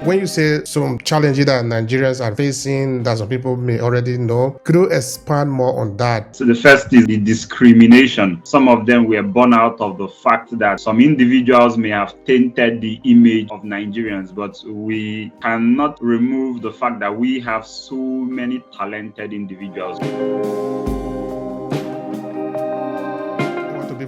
When you say some challenges that Nigerians are facing that some people may already know, could you expand more on that? So the first is the discrimination. Some of them were born out of the fact that some individuals may have tainted the image of Nigerians, but we cannot remove the fact that we have so many talented individuals.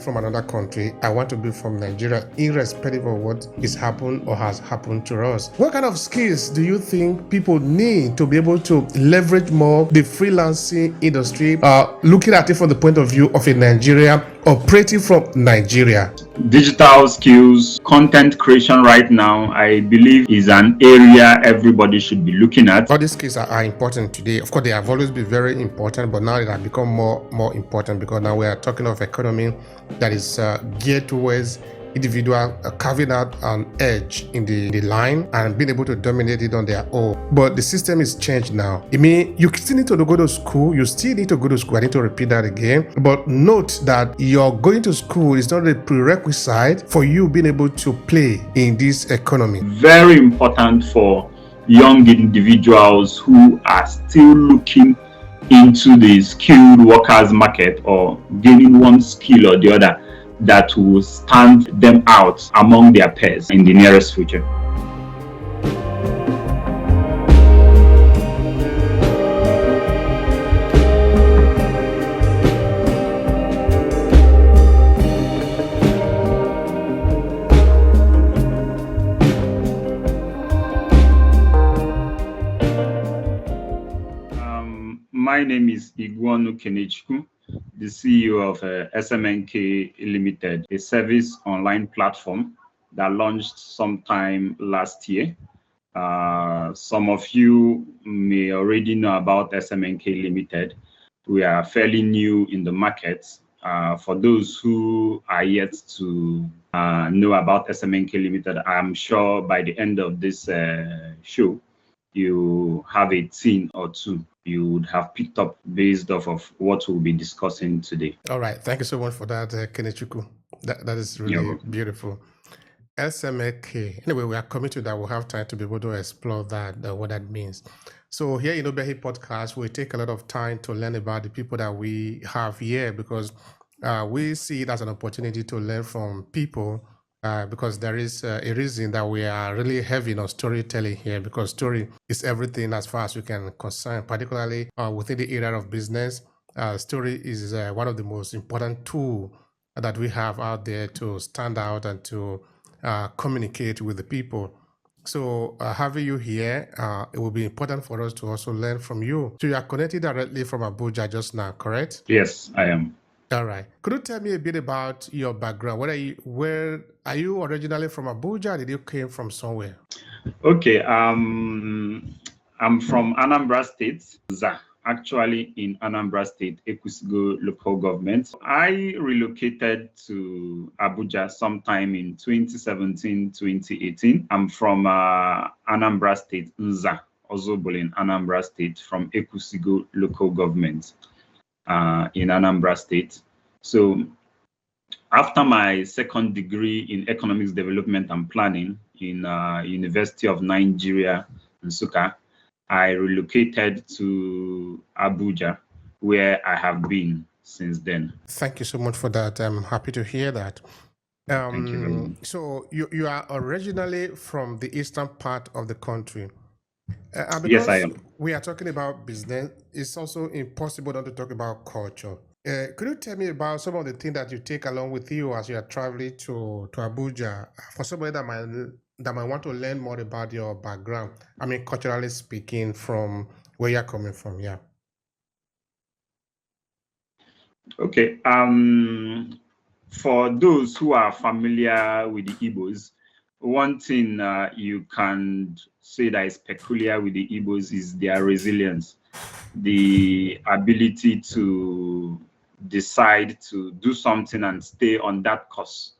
From another country, I want to be from Nigeria, irrespective of what is happened or has happened to us. What kind of skills do you think people need to be able to leverage more the freelancing industry, looking at it from the point of view of a Nigerian operating from Nigeria? Digital skills, content creation right now, I believe is an area everybody should be looking at. All these skills are important today. Of course, they have always been very important, but now they have become more important because now we are talking of economy that is geared towards individual carving out an edge in the line and being able to dominate it on their own. But the system is changed now. I mean, you still need to go to school. You still need to go to school. I need to repeat that again. But note that your going to school is not a prerequisite for you being able to play in this economy. Very important for young individuals who are still looking into the skilled workers market or gaining one skill or the other that will stand them out among their peers in the nearest future. My name is Igweonu Kenechukwu, the CEO of SMNK Limited, a service online platform that launched sometime last year. Some of you may already know about SMNK Limited. We are fairly new in the market. For those who are yet to know about SMNK Limited, I'm sure by the end of this show, you have a thing or two you would have picked up based off of what we'll be discussing today. All right. Thank you so much for that, Kenechukwu. That is really beautiful. SMK. Anyway, we are committed that we'll have time to be able to explore that, what that means. So here in Obehi Podcast, we take a lot of time to learn about the people that we have here because we see it as an opportunity to learn from people because there is a reason that we are really heavy on storytelling here because story is everything as far as we can concern, particularly within the area of business. Story is one of the most important tools that we have out there to stand out and to communicate with the people. So having you here, it will be important for us to also learn from you. So you are connected directly from Abuja just now, correct? Yes, I am. All right. Could you tell me a bit about your background? Where are you originally from Abuja? Or did you came from somewhere? Okay. I'm from Anambra State, actually in Anambra State, Ekwusigo local government. I relocated to Abuja sometime in 2017, 2018. I'm from Anambra State, Nza, Ozobol in Anambra State, from Ekwusigo local government. In Anambra State. So after my second degree in economics development and planning in University of Nigeria, Nsukka, I relocated to Abuja, where I have been since then. Thank you so much for that. I'm happy to hear that. Thank you very much. So you are originally from the eastern part of the country. Yes, I am. We are talking about business. It's also impossible not to talk about culture. Could you tell me about some of the things that you take along with you as you are traveling to Abuja for somebody that might want to learn more about your background? I mean, culturally speaking, from where you're coming from, yeah. Okay. For those who are familiar with the Igbos, one thing you can say that is peculiar with the Igbos is their resilience, the ability to decide to do something and stay on that course,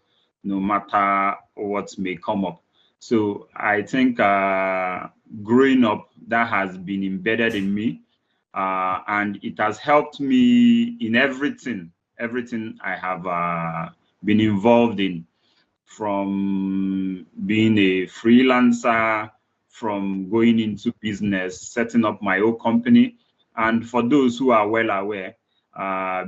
no matter what may come up. So I think growing up, that has been embedded in me, and it has helped me in everything I have been involved in, from being a freelancer, from going into business, setting up my own company. And for those who are well aware,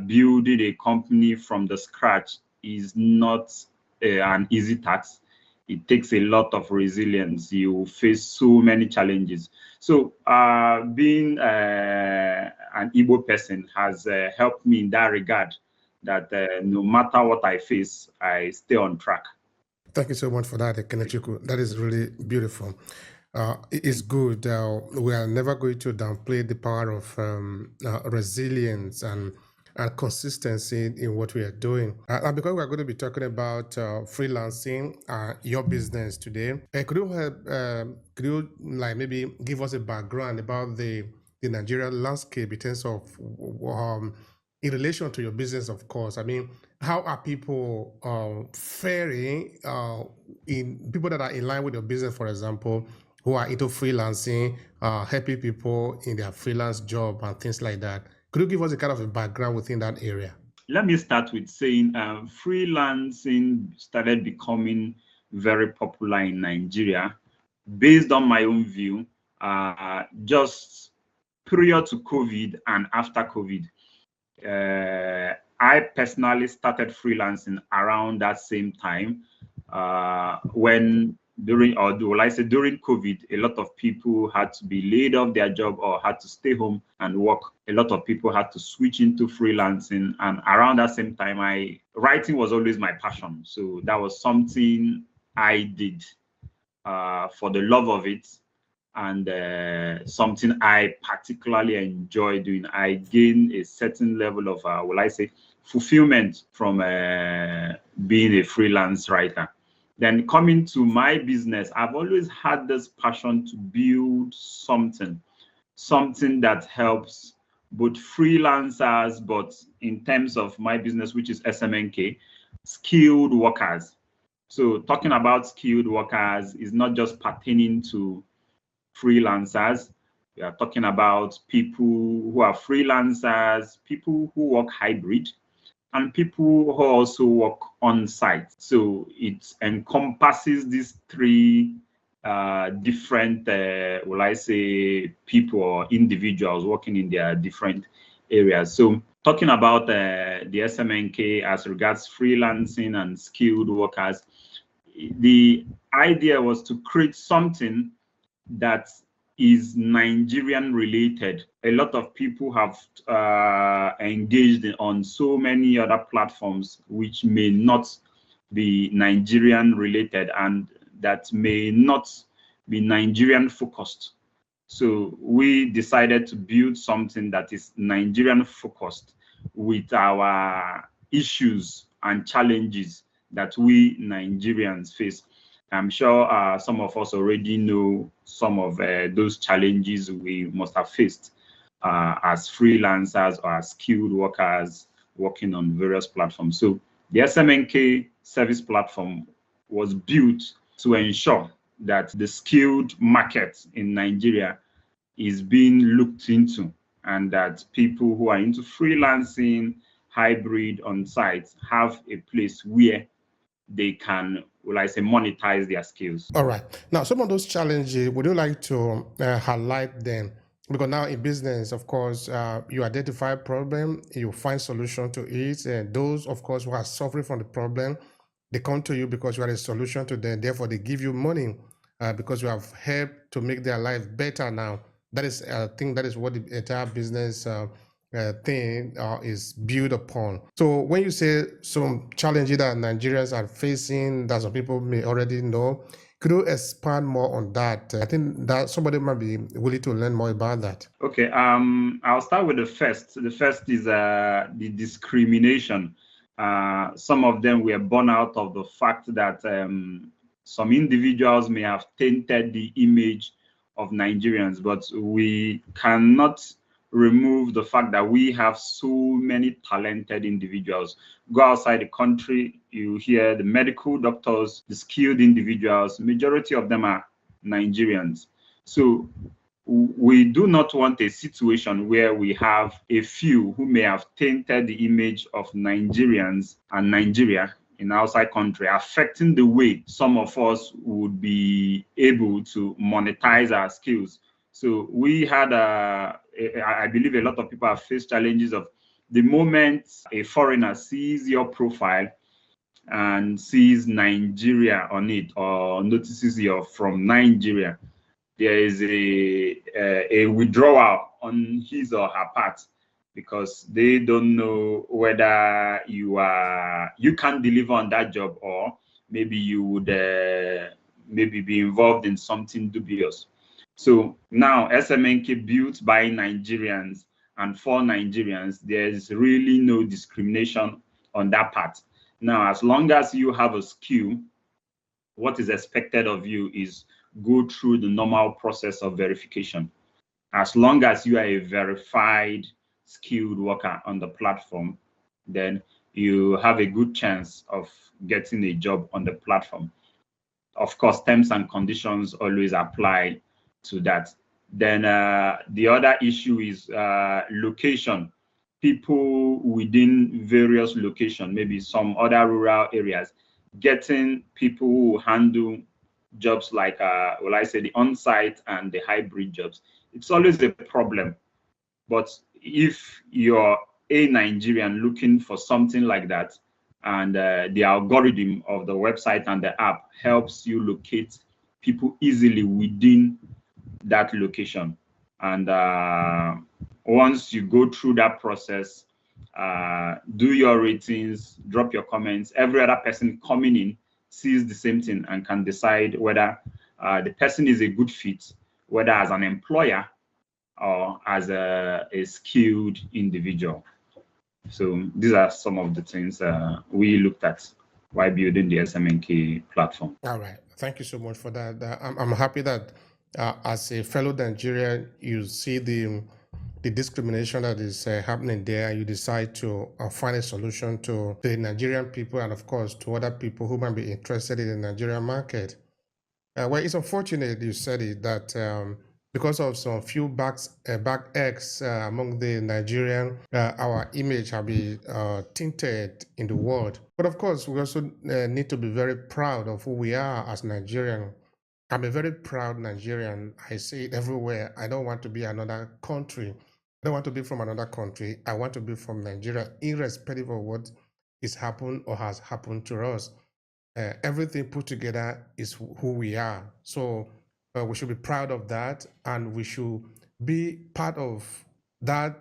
building a company from the scratch is not an easy task. It takes a lot of resilience. You face so many challenges. So being an Igbo person has helped me in that regard, that no matter what I face, I stay on track. Thank you so much for that, Kenechukwu. That is really beautiful. It's good. We are never going to downplay the power of resilience and consistency in what we are doing. And because we're going to be talking about freelancing, your business today, could you like maybe give us a background about the Nigerian landscape in terms of in relation to your business, of course? I mean, how are people faring in people that are in line with your business, for example, who are into freelancing, helping people in their freelance job and things like that? Could you give us a kind of a background within that area? Let me start with saying freelancing started becoming very popular in Nigeria based on my own view, just prior to COVID and after COVID. I personally started freelancing around that same time when during COVID, a lot of people had to be laid off their job or had to stay home and work. A lot of people had to switch into freelancing. And around that same time, writing was always my passion. So that was something I did for the love of it, and something I particularly enjoy doing. I gained a certain level of, fulfillment from being a freelance writer. Then coming to my business, I've always had this passion to build something that helps both freelancers, but in terms of my business, which is SMNK, skilled workers. So talking about skilled workers is not just pertaining to freelancers. We are talking about people who are freelancers, people who work hybrid, and people who also work on site. So it encompasses these three different, people or individuals working in their different areas. So talking about the SMNK as regards freelancing and skilled workers, the idea was to create something that is Nigerian related. A lot of people have engaged on so many other platforms which may not be Nigerian related and that may not be Nigerian focused. So we decided to build something that is Nigerian focused with our issues and challenges that we Nigerians face. I'm sure some of us already know some of those challenges we must have faced as freelancers or as skilled workers working on various platforms. So the SMNK service platform was built to ensure that the skilled market in Nigeria is being looked into, and that people who are into freelancing, hybrid, on-site have a place where they can, monetize their skills. All right. Now, some of those challenges, would you like to highlight them? Because now in business, of course, you identify a problem, you find solution to it. And those, of course, who are suffering from the problem, they come to you because you are a solution to them. Therefore, they give you money because you have helped to make their life better now. That is, I think that is what the entire business thing is built upon. So when you say some challenges that Nigerians are facing that some people may already know, could you expand more on that? I think that somebody might be willing to learn more about that. Okay, I'll start with the first. The first is the discrimination. Some of them were born out of the fact that some individuals may have tainted the image of Nigerians, but we cannot remove the fact that we have so many talented individuals. Go outside the country, you hear the medical doctors, the skilled individuals, majority of them are Nigerians. So we do not want a situation where we have a few who may have tainted the image of Nigerians and Nigeria in outside country, affecting the way some of us would be able to monetize our skills. So we had, I believe a lot of people have faced challenges of the moment a foreigner sees your profile and sees Nigeria on it or notices you're from Nigeria, there is a withdrawal on his or her part because they don't know whether you can deliver on that job, or maybe you would maybe be involved in something dubious. So now SMNK built by Nigerians and for Nigerians, there's really no discrimination on that part. Now, as long as you have a skill, what is expected of you is go through the normal process of verification. As long as you are a verified skilled worker on the platform, then you have a good chance of getting a job on the platform. Of course, terms and conditions always apply to that. Then the other issue is location. People within various locations, maybe some other rural areas, getting people who handle jobs like, well, I say the on-site and the hybrid jobs. It's always a problem. But if you're a Nigerian looking for something like that, and the algorithm of the website and the app helps you locate people easily within that location. And once you go through that process, do your ratings, drop your comments, every other person coming in sees the same thing and can decide whether the person is a good fit, whether as an employer or as a skilled individual. So these are some of the things we looked at while building the SMNK platform. All right. Thank you so much for that. I'm happy that as a fellow Nigerian, you see the discrimination that is happening there. You decide to find a solution to the Nigerian people and, of course, to other people who might be interested in the Nigerian market. Well, it's unfortunate you said it that because of some few back eggs among the Nigerian, our image have been tinted in the world. But of course, we also need to be very proud of who we are as Nigerian. I'm a very proud Nigerian. I say it everywhere. I don't want to be another country. I don't want to be from another country. I want to be from Nigeria, irrespective of what is happened or has happened to us. Everything put together is who we are. So we should be proud of that, and we should be part of that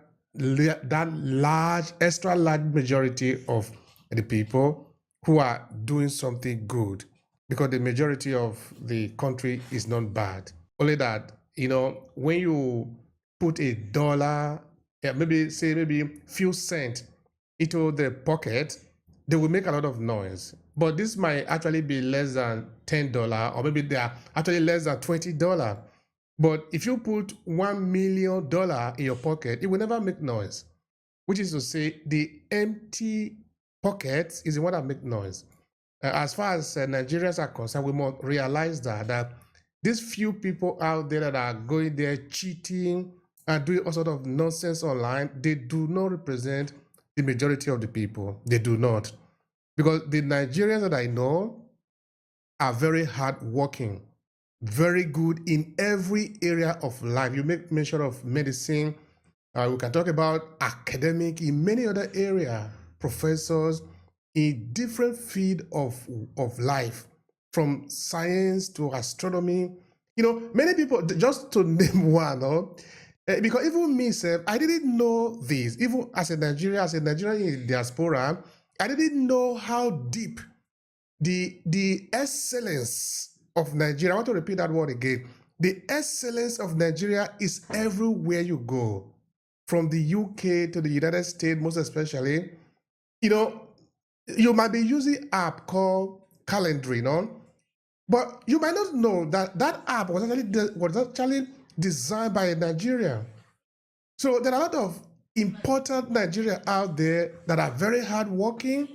extra large majority of the people who are doing something good, because the majority of the country is not bad. Only that, when you put $1, maybe few cents into the pocket, they will make a lot of noise. But this might actually be less than $10, or maybe they are actually less than $20. But if you put $1 million in your pocket, it will never make noise. Which is to say, the empty pockets is the one that make noise. As far as Nigerians are concerned, we must realize that these few people out there that are going there cheating and doing all sort of nonsense online, they do not represent the majority of the people. They do not. Because the Nigerians that I know are very hardworking, very good in every area of life. You make mention of medicine. We can talk about academic in many other areas, professors in different field of life, from science to astronomy. Many people, just to name one, because even me, I didn't know this. Even as a Nigerian in diaspora, I didn't know how deep the excellence of Nigeria, I want to repeat that word again. The excellence of Nigeria is everywhere you go, from the UK to the United States, most especially. You might be using app called Calendar, but you might not know that app was actually designed by a Nigerian. So there are a lot of important Nigerians out there that are very hardworking,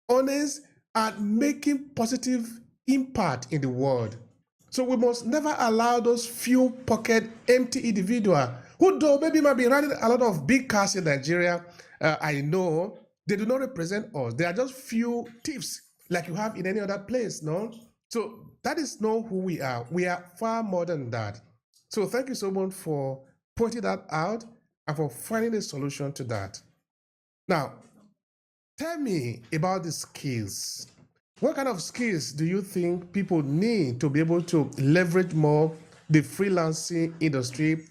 honest, and making positive impact in the world. So we must never allow those few pocket empty individuals who though maybe might be running a lot of big cars in Nigeria. I know they do not represent us. They are just few thieves like you have in any other place, no? So that is not who we are. We are far more than that. So thank you so much for pointing that out and for finding a solution to that. Now, tell me about the skills. What kind of skills do you think people need to be able to leverage more the freelancing industry,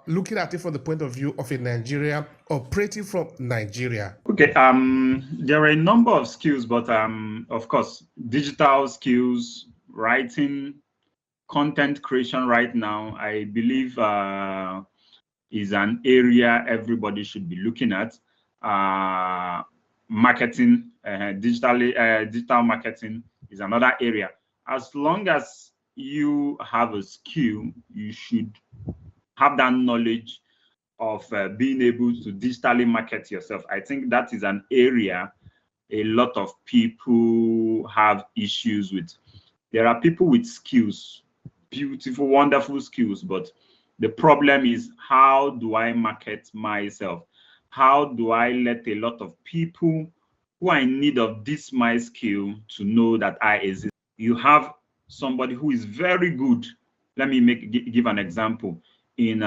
looking at it from the point of view of a Nigeria operating from Nigeria? Okay. There are a number of skills, but of course, digital skills, writing, content creation right now, I believe is an area everybody should be looking at. Marketing, digital marketing is another area. As long as you have a skill, you should have that knowledge of being able to digitally market yourself. I think that is an area a lot of people have issues with. There are people with skills, beautiful, wonderful skills, but the problem is, how do I market myself? How do I let a lot of people who are in need of this my skill to know that I exist? You have somebody who is very good. Let me give an example in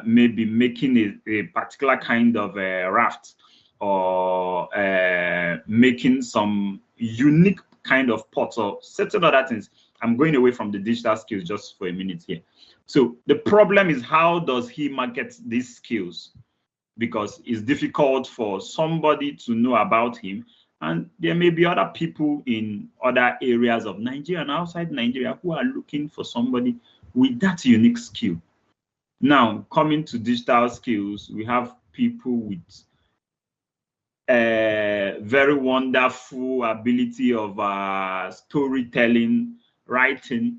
maybe making a particular kind of raft, or making some unique kind of pots or certain other things. I'm going away from the digital skills just for a minute here. So the problem is, how does he market these skills? Because it's difficult for somebody to know about him. And there may be other people in other areas of Nigeria and outside Nigeria who are looking for somebody with that unique skill. Now, coming to digital skills, we have people with a very wonderful ability of storytelling, writing.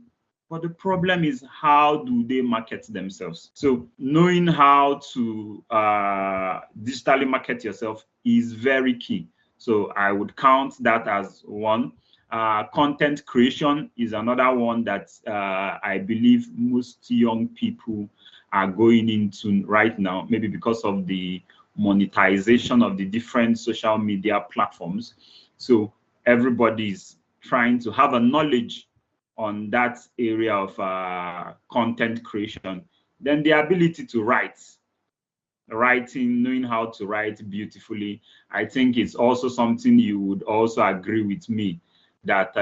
But the problem is, how do they market themselves? So knowing how to digitally market yourself is very key. So I would count that as one. Content creation is another one that I believe most young people are going into right now, maybe because of the monetization of the different social media platforms. So everybody's trying to have a knowledge on that area of content creation. Then the ability to writing, knowing how to write beautifully, I think it's also something you would also agree with me that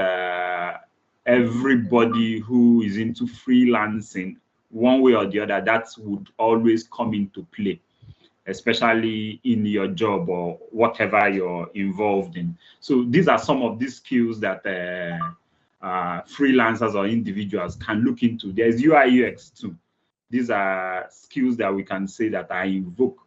everybody who is into freelancing, one way or the other, that would always come into play, especially in your job or whatever you're involved in. So these are some of these skills that freelancers or individuals can look into. There's UI UX too. These are skills that we can say that are in vogue,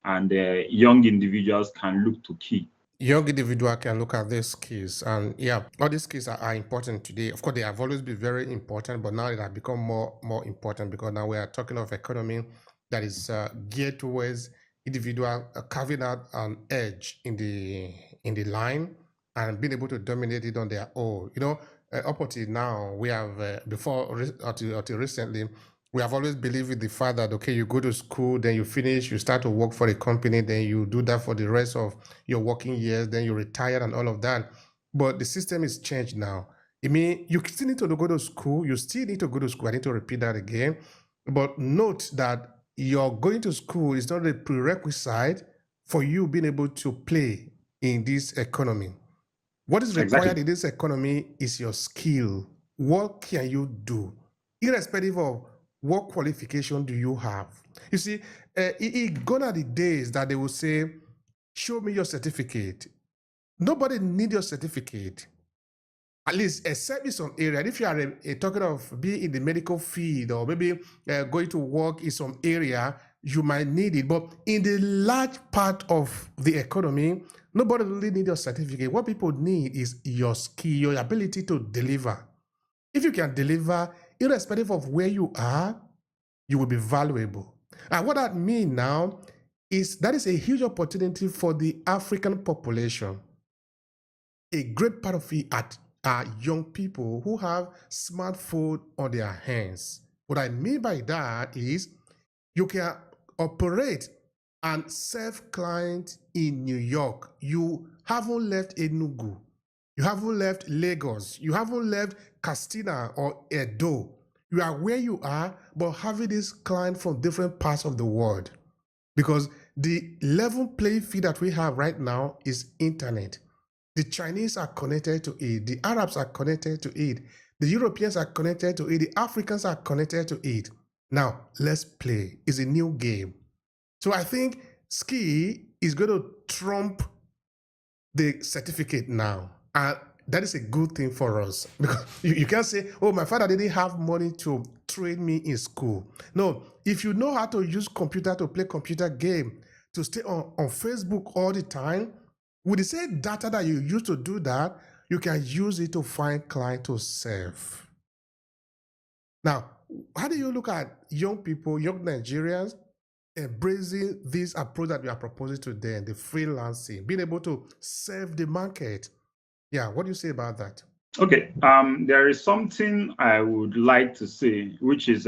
and young individuals can look to key. Young individual can look at these skills, and yeah, all these skills are important today. Of course, they have always been very important, but now it has become more important, because now we are talking of economy that is geared towards individual carving out an edge in the line and being able to dominate it on their own. Up until now, we have until recently, we have always believed in the fact that, okay, you go to school, then you finish, you start to work for a company, then you do that for the rest of your working years, then you retire and all of that. But the system is changed now. I mean, you still need to go to school. You still need to go to school. I need to repeat that again. But note that your going to school is not a prerequisite for you being able to play in this economy. What is required in this economy is your skill. What can you do? Irrespective of what qualification do you have. You see, gone are the days that they will say, show me your certificate. Nobody needs your certificate, at least except in some area. If you are talking of being in the medical field, or maybe going to work in some area, you might need it. But in the large part of the economy, nobody really needs your certificate. What people need is your skill, your ability to deliver. If you can deliver, irrespective of where you are, you will be valuable. And what that means now is that is a huge opportunity for the African population. A great part of it are young people who have smartphone on their hands. What I mean by that is you can operate and serve clients in New York. You haven't left Enugu. You haven't left Lagos. You haven't left Castina or Edo. You are where you are, but having this client from different parts of the world. Because the level playing field that we have right now is internet. The Chinese are connected to it. The Arabs are connected to it. The Europeans are connected to it. The Africans are connected to it. Now, let's play. It's a new game. So I think ski is going to trump the certificate now. And that is a good thing for us, because you can't say, oh, my father didn't have money to train me in school. No, if you know how to use computer to play computer game, to stay on Facebook all the time, with the same data that you use to do that, you can use it to find client to serve. Now, how do you look at young people, young Nigerians, embracing this approach that we are proposing to them, the freelancing, being able to serve the market? Yeah, what do you say about that? Okay, there is something I would like to say, which is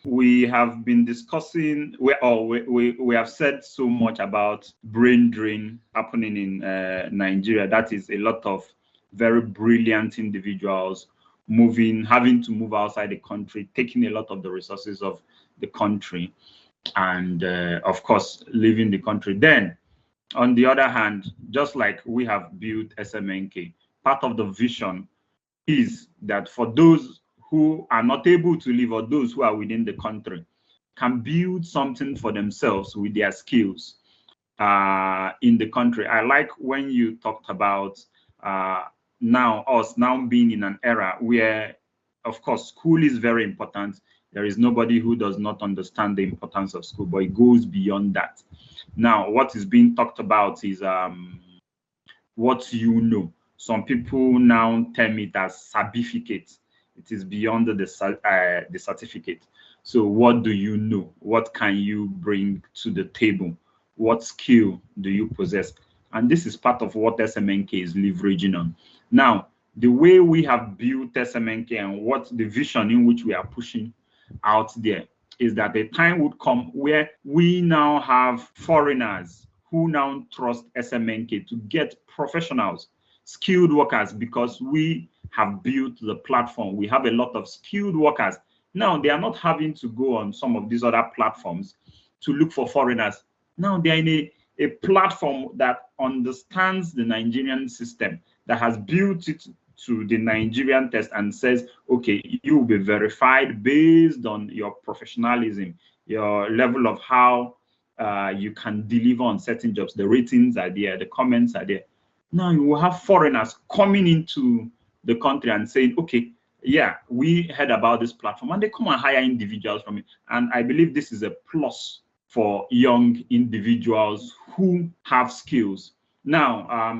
we have been discussing, we have said so much about brain drain happening in Nigeria. That is a lot of very brilliant individuals having to move outside the country, taking a lot of the resources of the country, and of course, leaving the country. Then, on the other hand, just like we have built SMNK, part of the vision is that for those who are not able to leave, or those who are within the country, can build something for themselves with their skills in the country. I like when you talked about now being in an era where, of course, school is very important. There is nobody who does not understand the importance of school, but it goes beyond that. Now, what is being talked about is what you know. Some people now term it as certificate. It is beyond the certificate. So what do you know? What can you bring to the table? What skill do you possess? And this is part of what SMNK is leveraging on. Now, the way we have built SMNK and what the vision in which we are pushing out there is that a time would come where we now have foreigners who now trust SMNK to get professionals, skilled workers, because we have built the platform. We have a lot of skilled workers. Now they are not having to go on some of these other platforms to look for foreigners. Now they are in a platform that understands the Nigerian system, that has built it to the Nigerian test and says, okay, you will be verified based on your professionalism, your level of how you can deliver on certain jobs. The ratings are there, the comments are there. Now you will have foreigners coming into the country and saying, okay, yeah, we heard about this platform, and they come and hire individuals from it. And I believe this is a plus for young individuals who have skills. Now,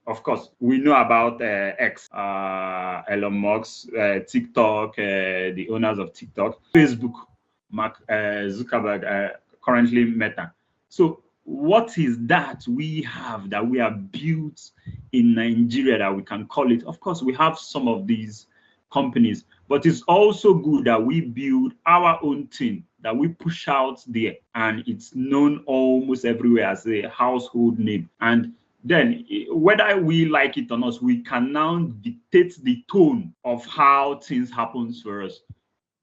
of course, we know about X, Elon Musk, TikTok, the owners of TikTok, Facebook, Mark Zuckerberg, currently Meta. So what is that we have that we have built in Nigeria that we can call it? Of course, we have some of these companies, but it's also good that we build our own thing, that we push out there, and it's known almost everywhere as a household name. And then whether we like it or not, we can now dictate the tone of how things happen for us.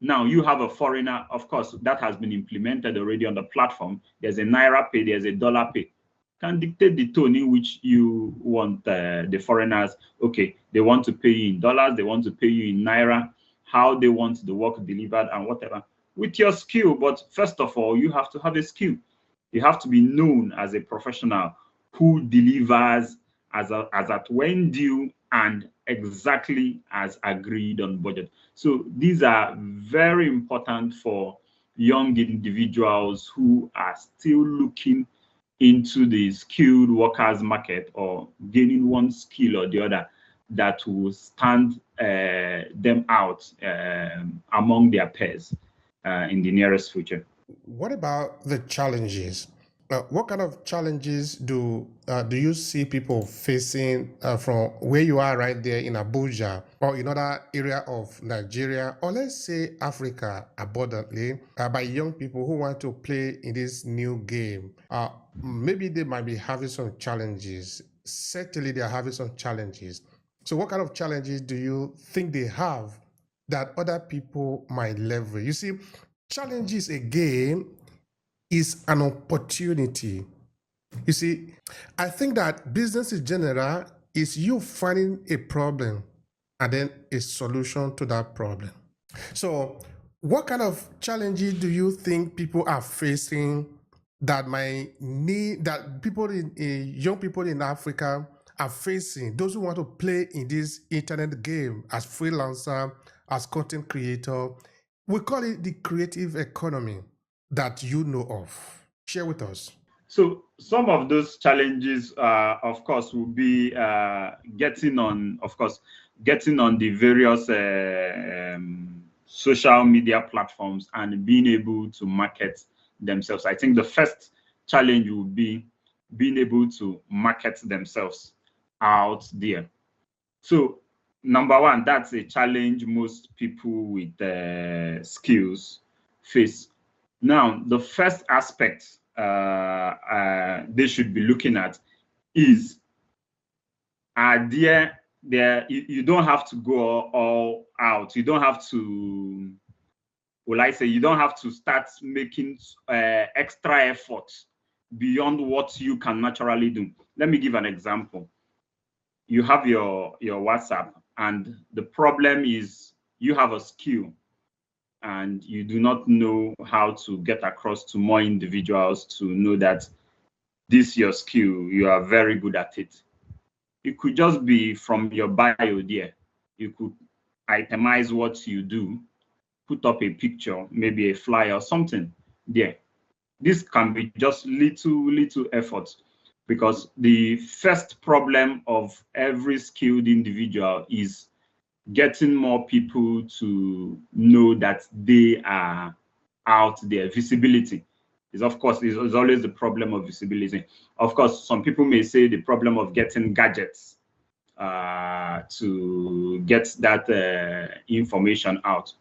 Now you have a foreigner, of course, that has been implemented already on the platform. There's a Naira pay, there's a dollar pay. Can dictate the tone in which you want the foreigners. Okay, they want to pay you in dollars, they want to pay you in Naira, how they want the work delivered and whatever, with your skill. But first of all, you have to have a skill. You have to be known as a professional who delivers as at when due and exactly as agreed on budget. So these are very important for young individuals who are still looking into the skilled workers market, or gaining one skill or the other that will stand them out among their peers in the nearest future. What about the challenges? What kind of challenges do you see people facing from where you are right there in Abuja, or in other area of Nigeria, or let's say Africa abundantly, by young people who want to play in this new game? Maybe they might be having some challenges. Certainly they are having some challenges. So what kind of challenges do you think they have that other people might leverage? You see, challenges again is an opportunity. You see, I think that business in general is you finding a problem and then a solution to that problem. So, what kind of challenges do you think people are facing that might need, that people young people in Africa are facing? Those who want to play in this internet game as freelancer, as content creator, we call it the creative economy that you know of. Share with us. So some of those challenges, of course, will be getting on the various social media platforms and being able to market themselves. I think the first challenge will be being able to market themselves out there. So number one, that's a challenge most people with skills face. Now, the first aspect they should be looking at is, are there you don't have to go all out. You don't have to, you don't have to start making extra effort beyond what you can naturally do. Let me give an example. You have your WhatsApp, and the problem is you have a skill and you do not know how to get across to more individuals to know that this your skill, you are very good at it. It could just be from your bio there. You could itemize what you do, put up a picture, maybe a flyer or something there. This can be just little effort, because the first problem of every skilled individual is getting more people to know that they are out there. Visibility is, of course, is always the problem of visibility. Of course, some people may say the problem of getting gadgets to get that information out.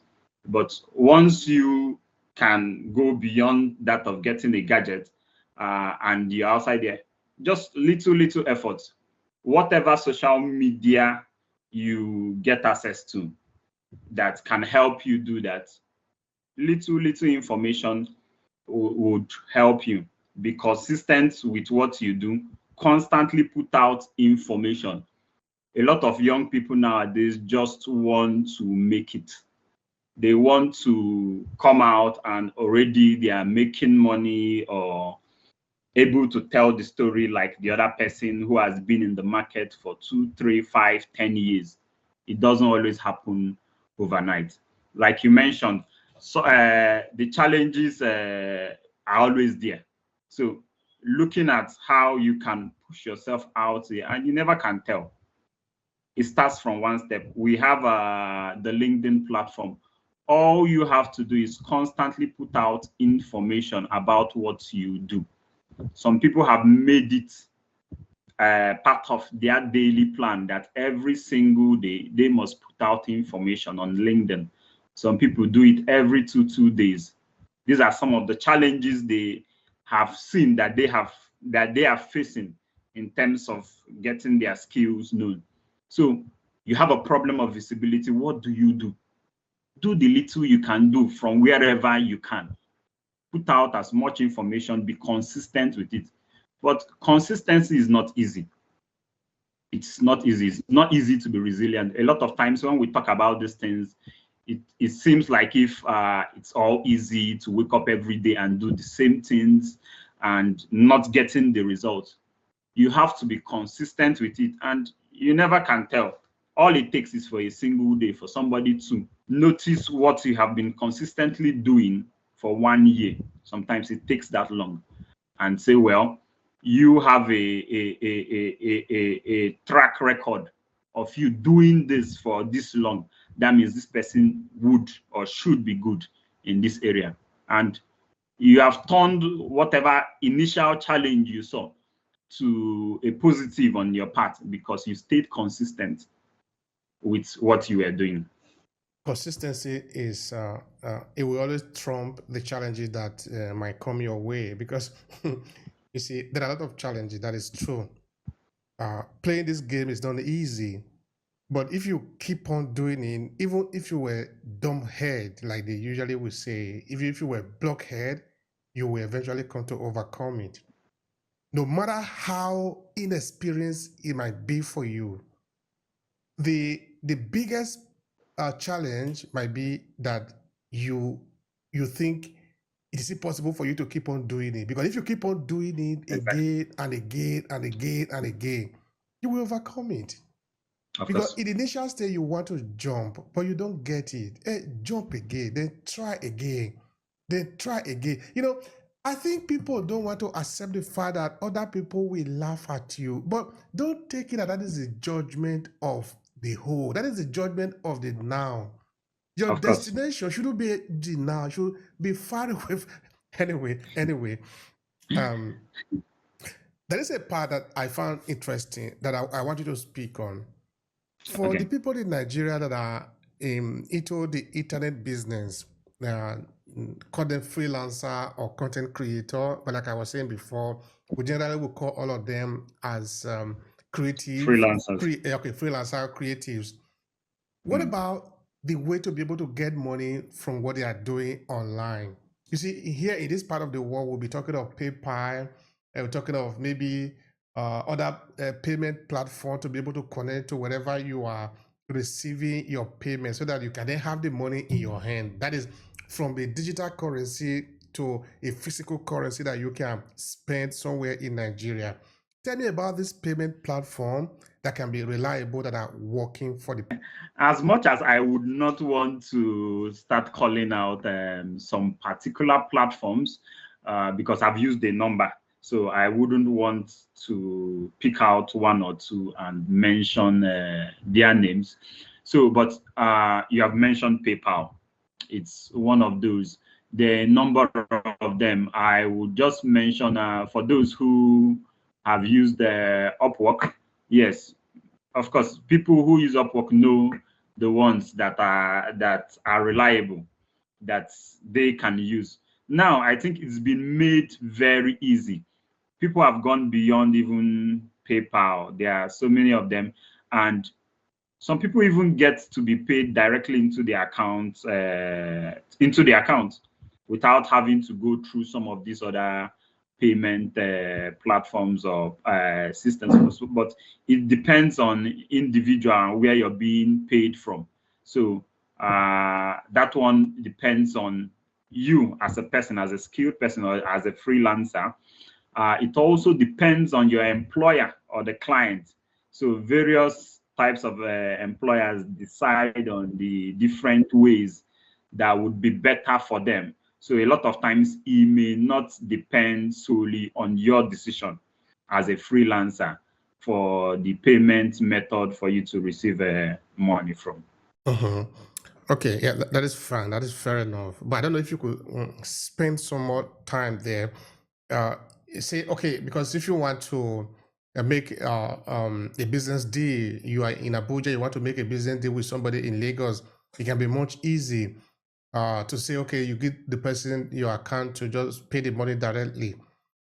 But once you can go beyond that of getting a gadget and you're outside there, just little effort. Whatever social media you get access to that can help you do that, little information would help you. Be consistent with what you do. Constantly put out information. A lot of young people nowadays just want to make it. They want to come out and already they are making money or able to tell the story like the other person who has been in the market for 2, 3, 5, 10 years. It doesn't always happen overnight. Like you mentioned, so the challenges are always there. So looking at how you can push yourself out there, and you never can tell. It starts from one step. We have the LinkedIn platform. All you have to do is constantly put out information about what you do. Some people have made it part of their daily plan that every single day they must put out information on LinkedIn. Some people do it every two days. These are some of the challenges they have seen that they are facing in terms of getting their skills known. So you have a problem of visibility. What do? Do the little you can do from wherever you can. Put out as much information, be consistent with it. But consistency is not easy. It's not easy. It's not easy to be resilient. A lot of times when we talk about these things, it seems like if it's all easy to wake up every day and do the same things and not getting the results. You have to be consistent with it, and you never can tell. All it takes is for a single day for somebody to notice what you have been consistently doing for 1 year. Sometimes it takes that long, and say, well, you have a track record of you doing this for this long. That means this person would or should be good in this area. And you have turned whatever initial challenge you saw to a positive on your part because you stayed consistent with what you were doing. Consistency is it will always trump the challenges that might come your way, because you see there are a lot of challenges. That is true. Playing this game is not easy. But if you keep on doing it, even if you were dumb head, like they usually would say, if you were blockhead, you will eventually come to overcome it. No matter how inexperienced it might be for you, the biggest challenge might be that you think it is impossible for you to keep on doing it, because if you keep on doing it Exactly. again and again and again and again, you will overcome it. Of Because course. in the initial stage you want to jump, but you don't get it. Jump again, then try again, then try again. I think people don't want to accept the fact that other people will laugh at you, but don't take it that is the judgment of the whole. That is the judgment of the now. Your Of course. destination shouldn't be the now, should be far away. Anyway, um, there is a part that I found interesting that I want you to speak on. For the Okay. people in Nigeria that are into the internet business, uh, call them freelancer or content creator, but like I was saying before, we generally will call all of them as Freelancers. freelancer creatives. What about the way to be able to get money from what they are doing online? You see, here in this part of the world, we'll be talking of PayPal, we're talking of maybe other payment platform to be able to connect to wherever you are receiving your payment, so that you can then have the money in your hand. That is from a digital currency to a physical currency that you can spend somewhere in Nigeria. Tell me about this payment platform that can be reliable, that are working for the. As much as I would not want to start calling out some particular platforms, because I've used a number, so I wouldn't want to pick out one or two and mention their names. So, but you have mentioned PayPal. It's one of those. The number of them, I would just mention for those who have used Upwork. Yes, of course, people who use Upwork know the ones that are reliable, that they can use. Now, I think it's been made very easy. People have gone beyond even PayPal. There are so many of them, and some people even get to be paid directly into the account, without having to go through some of these other payment platforms or systems. But it depends on individual and where you're being paid from. So that one depends on you as a person, as a skilled person, or as a freelancer. It also depends on your employer or the client. So various types of employers decide on the different ways that would be better for them. So a lot of times it may not depend solely on your decision as a freelancer for the payment method for you to receive money from. Mhm. Okay, yeah, that is fine. That is fair enough. But I don't know if you could spend some more time there. Uh, Say, okay, because if you want to make a business deal, you are in Abuja, you want to make a business deal with somebody in Lagos, it can be much easy to say, okay, you give the person your account to just pay the money directly.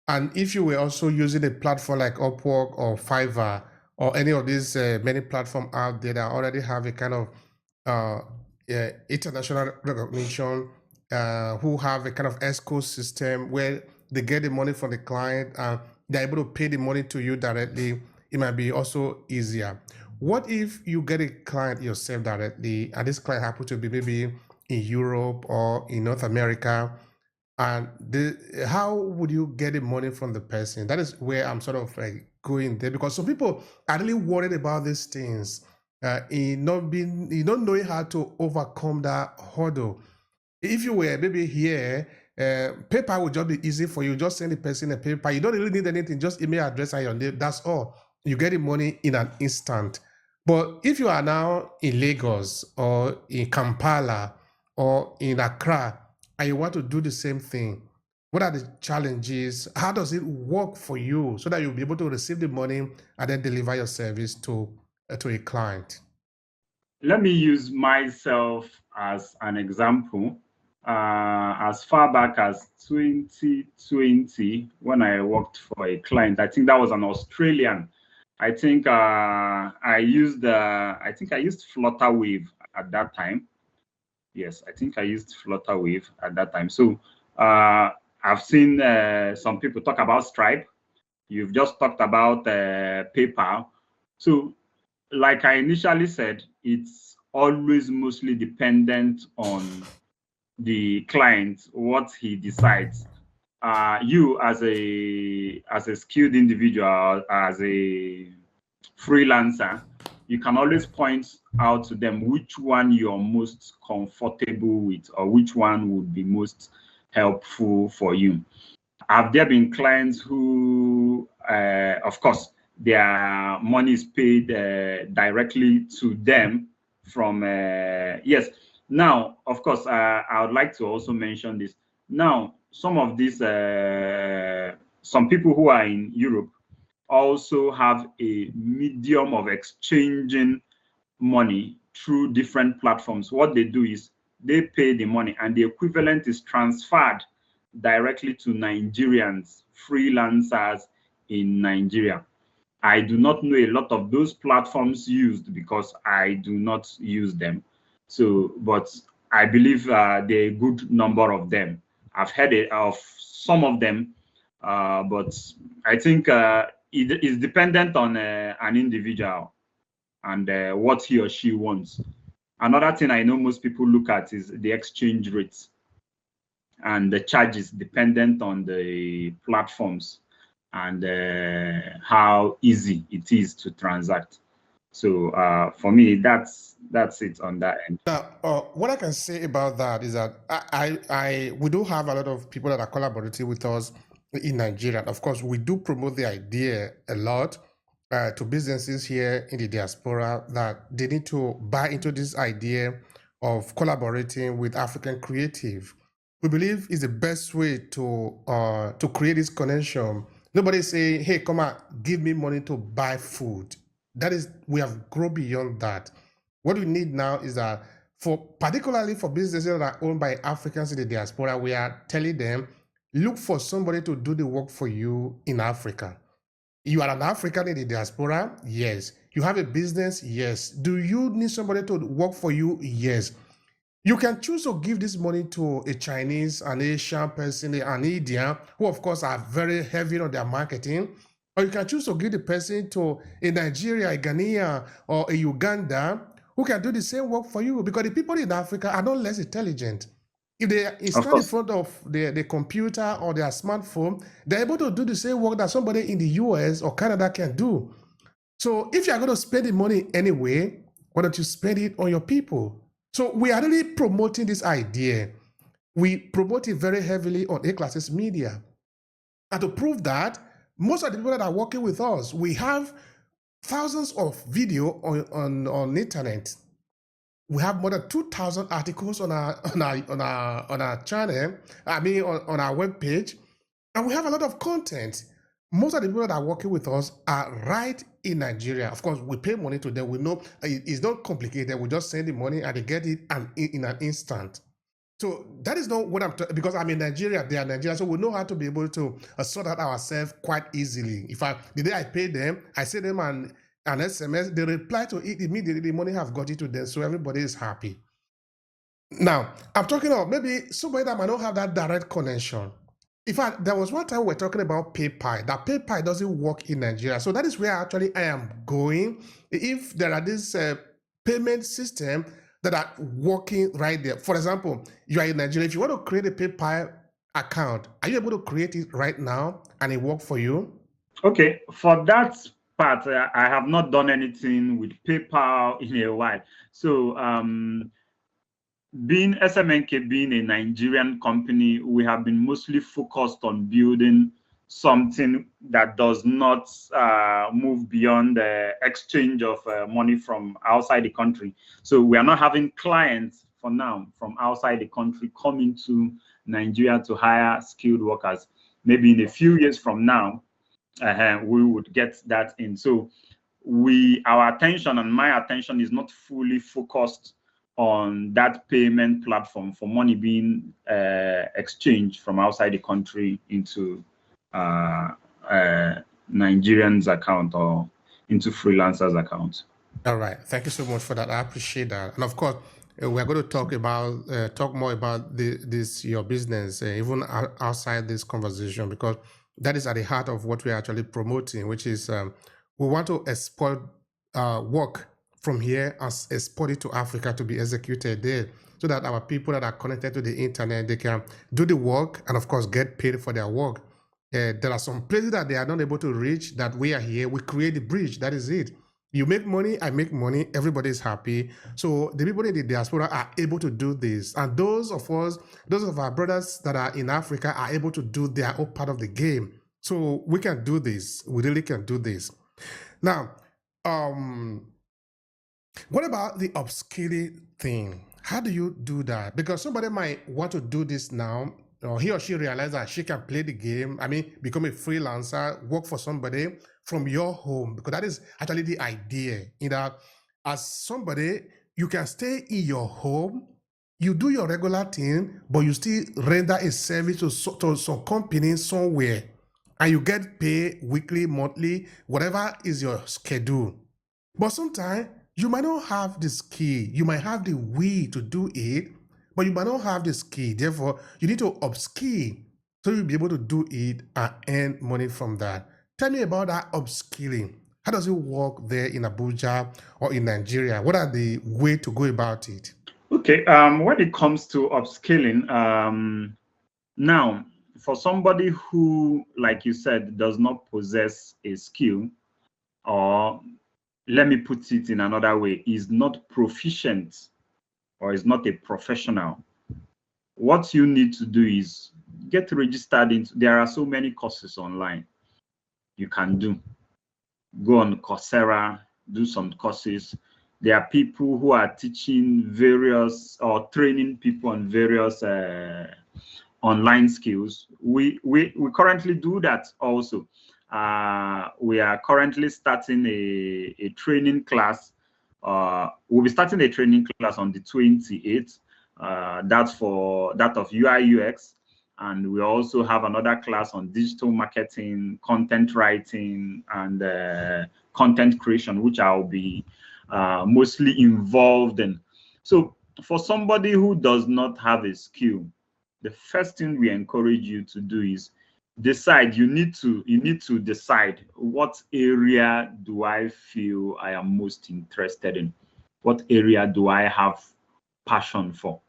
And if you were also using a platform like Upwork or Fiverr or any of these many platforms out there that already have a kind of uh, international recognition, who have a kind of escrow system where they get the money from the client and they're able to pay the money to you directly, it might be also easier. What if you get a client yourself directly, and this client happens to be maybe in Europe or in North America, and how would you get the money from the person? That is where I'm sort of like going there, because some people are really worried about these things, in not knowing how to overcome that hurdle. If you were maybe here, PayPal would just be easy for you. Just send the person a PayPal. You don't really need anything, just email address and your name. That's all. You get the money in an instant. But if you are now in Lagos or in Kampala or in Accra and you want to do the same thing, what are the challenges? How does it work for you so that you'll be able to receive the money and then deliver your service to a client? Let me use myself as an example. As far back as 2020, when I worked for a client, I think that was an Australian I think I used Flutterwave at that time. Yes, I think I used Flutterwave at that time. So I've seen some people talk about Stripe. You've just talked about PayPal. So, like I initially said, it's always mostly dependent on the client, what he decides. You as a skilled individual, as a freelancer, you can always point out to them which one you're most comfortable with or which one would be most helpful for you. Have there been clients who, of course, their money is paid directly to them from, yes. Now, of course, I would like to also mention this. Now, some of these, some people who are in Europe also have a medium of exchanging money through different platforms. What they do is they pay the money and the equivalent is transferred directly to Nigerians, freelancers in Nigeria. I do not know a lot of those platforms used because I do not use them. So, but I believe there are a good number of them. I've heard of some of them, but I think it is dependent on an individual and what he or she wants. Another thing I know most people look at is the exchange rates and the charges dependent on the platforms and how easy it is to transact. So for me, that's it on that end. Now, what I can say about that is that we do have a lot of people that are collaborating with us in Nigeria. Of course, we do promote the idea a lot to businesses here in the diaspora that they need to buy into this idea of collaborating with African creative. We believe is the best way to create this connection. Nobody say, "Hey, come on, give me money to buy food." That is, we have grown beyond that. What we need now is that particularly for businesses that are owned by Africans in the diaspora, we are telling them, look for somebody to do the work for you in Africa. You are an African in the diaspora? Yes. You have a business? Yes. Do you need somebody to work for you? Yes. You can choose to give this money to a Chinese, an Asian person, an Indian, who of course are very heavy on their marketing. Or you can choose to give the person to a Nigeria, a Ghanaian, or a Uganda, who can do the same work for you, because the people in Africa are not less intelligent. If they stand in front of the computer or their smartphone, they're able to do the same work that somebody in the US or Canada can do. So if you're going to spend the money anyway, why don't you spend it on your people? So we are really promoting this idea. We promote it very heavily on A-Classes Media. And to prove that, most of the people that are working with us, we have thousands of video on internet. We have more than 2,000 articles on our channel. I mean, on our webpage, and we have a lot of content. Most of the people that are working with us are right in Nigeria. Of course, we pay money to them. We know it's not complicated. We just send the money and they get it in an instant. So that is not what I'm talking, because I'm in Nigeria, they are Nigeria, so we know how to be able to sort out ourselves quite easily. The day I pay them, I send them an SMS, they reply to it immediately, the money have got it to them, so everybody is happy. Now, I'm talking about maybe somebody that might not have that direct connection. In fact, there was one time we were talking about PayPal. That PayPal doesn't work in Nigeria. So that is where actually I am going. If there are this payment system that are working right there. For example, you are in Nigeria. If you want to create a PayPal account, are you able to create it right now and it work for you? Okay, for that part, I have not done anything with PayPal in a while. So being SMNK, being a Nigerian company, we have been mostly focused on building something that does not move beyond the exchange of money from outside the country. So we are not having clients for now from outside the country coming to Nigeria to hire skilled workers. Maybe in a few years from now, we would get that in. So our attention and my attention is not fully focused on that payment platform for money being exchanged from outside the country into Nigerians' account or into freelancers account. All right. Thank you so much for that. I appreciate that. And of course, we're going to talk more about this your business, even outside this conversation, because that is at the heart of what we're actually promoting, which is we want to export work from here and export it to Africa to be executed there, so that our people that are connected to the internet, they can do the work and of course get paid for their work. There are some places that they are not able to reach that we are here. We create the bridge. That is it. You make money, I make money, everybody is happy. So the people in the diaspora are able to do this. And those of our brothers that are in Africa are able to do their own part of the game. So we can do this. We really can do this. Now, what about the upskilling thing? How do you do that? Because somebody might want to do this now, or he or she realizes that she can play the game. I mean, become a freelancer, work for somebody from your home, because that is actually the idea. As somebody, you can stay in your home, you do your regular thing, but you still render a service to some company somewhere, and you get paid weekly, monthly, whatever is your schedule. But sometimes you might not have the skill. You might have the will to do it, but you might not have the skill. Therefore, you need to upskill so you'll be able to do it and earn money from that. Tell me about that upskilling. How does it work there in Abuja or in Nigeria? What are the ways to go about it? Okay, when it comes to upskilling, now, for somebody who, like you said, does not possess a skill, or let me put it in another way, is not proficient or is not a professional, what you need to do is get registered into, there are so many courses online you can do. Go on Coursera, do some courses. There are people who are teaching various or training people on various online skills. We currently do that also. We are currently starting a training class. We'll be starting a training class on the 28th. That's for that of UI UX. And we also have another class on digital marketing, content writing, and content creation, which I'll be mostly involved in. So for somebody who does not have a skill, the first thing we encourage you to do is decide. You need to decide, what area do I feel I am most interested in? What area do I have passion for?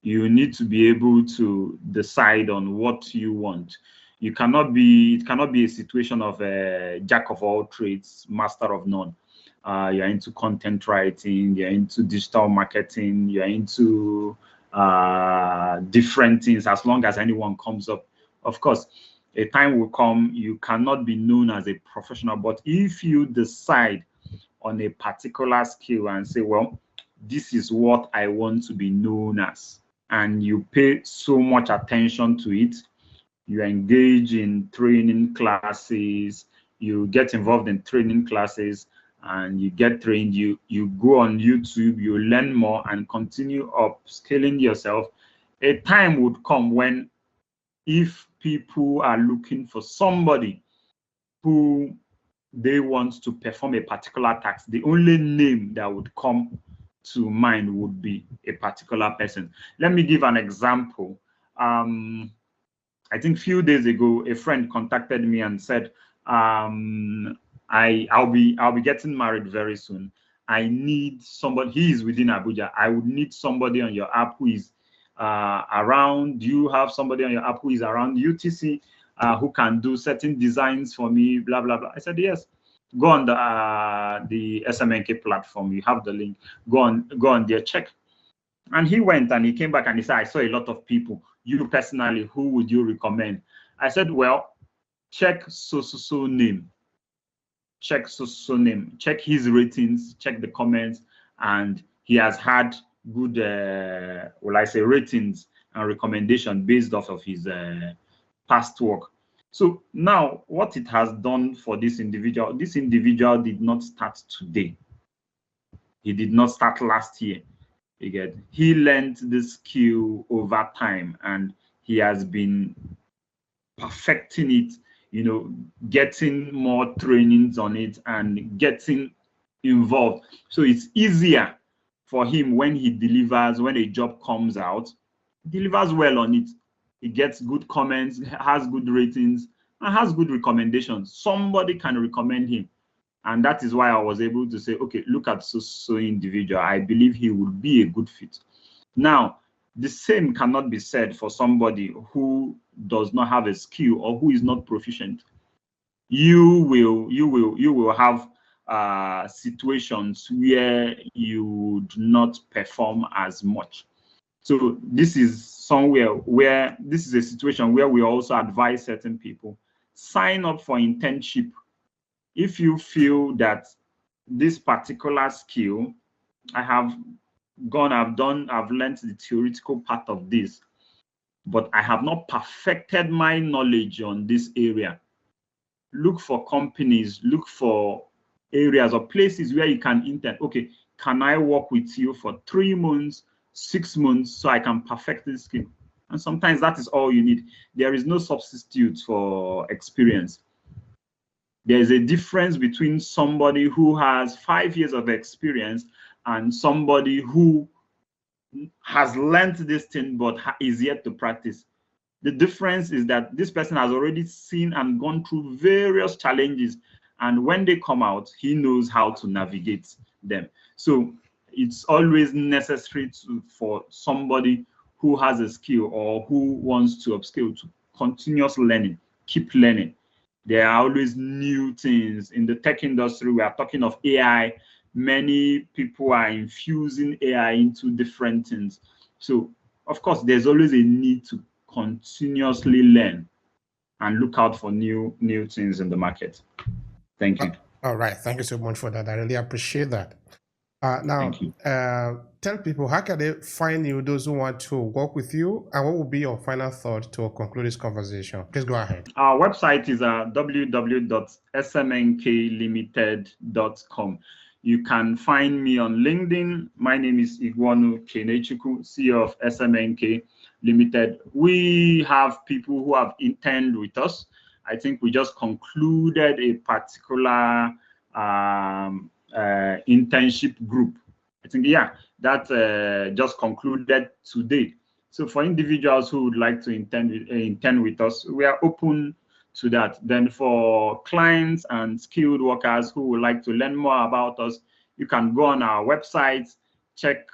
You need to be able to decide on what you want. It cannot be a situation of a jack of all trades, master of none. You're into content writing, you're into digital marketing, you're into different things. As long as anyone comes up, of course, a time will come you cannot be known as a professional. But if you decide on a particular skill and say, well, this is what I want to be known as, and you pay so much attention to it, you engage in training classes, you get involved in training classes, and you get trained, you go on YouTube, you learn more and continue upscaling yourself. A time would come when, if people are looking for somebody who they want to perform a particular task, the only name that would come to mind would be a particular person. Let me give an example. I think a few days ago, a friend contacted me and said, I'll be getting married very soon. I need somebody. He is within Abuja. I would need somebody on your app who is around. Do you have somebody on your app who is around UTC who can do certain designs for me? Blah blah blah. I said yes. Go on the SMNK platform. You have the link. Go on there, check. And he went and he came back and he said, I saw a lot of people. You personally, who would you recommend? I said, well, check so name. Check so name. Check his ratings. Check the comments, and he has had good, ratings and recommendation based off of his past work. So now, what it has done for this individual did not start today. He did not start last year. He learned this skill over time, and he has been perfecting it. getting more trainings on it and getting involved. So it's easier for him when he delivers, when a job comes out, he delivers well on it. He gets good comments, has good ratings, and has good recommendations. Somebody can recommend him. And that is why I was able to say, okay, look at so individual. I believe he would be a good fit. Now, the same cannot be said for somebody who does not have a skill or who is not proficient. You will have situations where you would not perform as much. So this is a situation where we also advise certain people, sign up for internship. If you feel that this particular skill, I've learned the theoretical part of this, but I have not perfected my knowledge on this area. Look for companies, look for areas or places where you can intern. Okay, can I work with you for 3 months, 6 months so I can perfect this skill? And sometimes that is all you need. There is no substitute for experience. There is a difference between somebody who has 5 years of experience and somebody who has learned this thing but is yet to practice. The difference is that this person has already seen and gone through various challenges, and when they come out, he knows how to navigate them. So it's always necessary for somebody who has a skill or who wants to upskill to continuous learning, keep learning. There are always new things in the tech industry. We are talking of AI. Many people are infusing AI into different things. So, of course, there's always a need to continuously learn and look out for new things in the market. Thank you. All right. Thank you so much for that. I really appreciate that. Now, tell people, how can they find you, those who want to work with you, and what will be your final thought to conclude this conversation? Please go ahead. Our website is www.smnklimited.com. You can find me on LinkedIn. My name is Igweonu Kenechukwu, CEO of SMNK Limited. We have people who have interned with us. I think we just concluded a particular internship group. I think, that just concluded today. So for individuals who would like to intern with us, we are open to that. Then for clients and skilled workers who would like to learn more about us, you can go on our website, check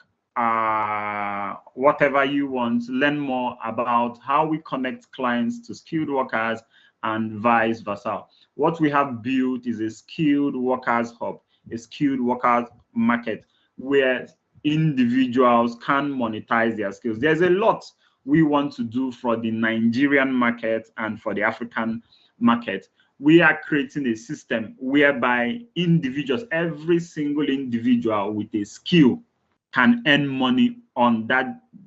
whatever you want, learn more about how we connect clients to skilled workers and vice versa. What we have built is a skilled workers hub, a skilled workers market where individuals can monetize their skills. There's a lot we want to do for the Nigerian market and for the African market. We are creating a system whereby individuals, every single individual with a skill can earn money on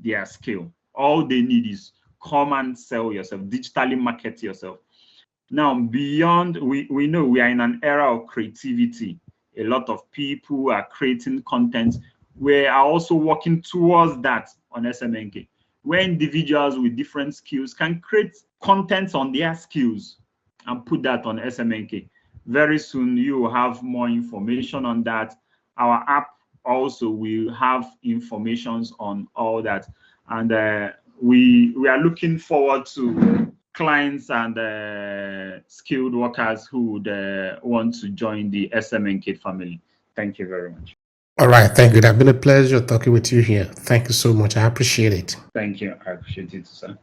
their skill. All they need is come and sell yourself, digitally market yourself. Now, beyond, we know we are in an era of creativity. A lot of people are creating content. We are also working towards that on SMNK, where individuals with different skills can create content on their skills and put that on SMNK. Very soon, you will have more information on that. Our app also will have information on all that. And we are looking forward to clients and skilled workers who would want to join the SMNK family. Thank you very much. All right. Thank you. It's been a pleasure talking with you here. Thank you so much. I appreciate it. Thank you. I appreciate it, sir.